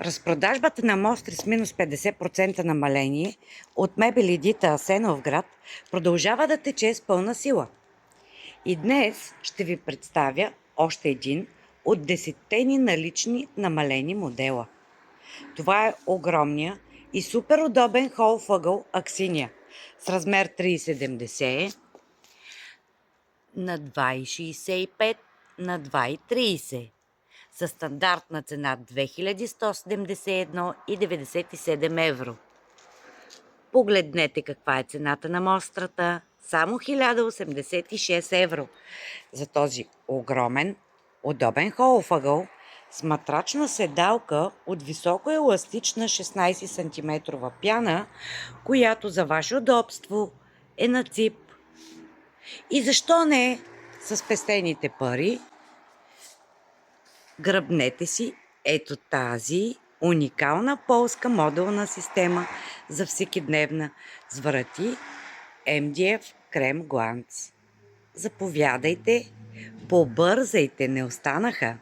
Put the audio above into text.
Разпродажбата на Мостри с минус 50% намаление от мебели Дита Асеновград продължава да тече с пълна сила. И днес ще ви представя още един от 10-те ни налични намалени модела. Това е огромния и супер удобен холф ъгъл Аксиния с размер 3,70 на 2,65 на 2,30 със стандартна цена 2171,97 евро. Погледнете каква е цената на мострата. Само 1086 евро за този огромен, удобен холфъгъл с матрачна седалка от високоеластична 16 см пяна, която за ваше удобство е на цип. И защо не с спестените пари? Гръбнете си ето тази уникална полска модулна система за всекидневна с врати MDF крем гланц. Заповядайте, побързайте, не останаха.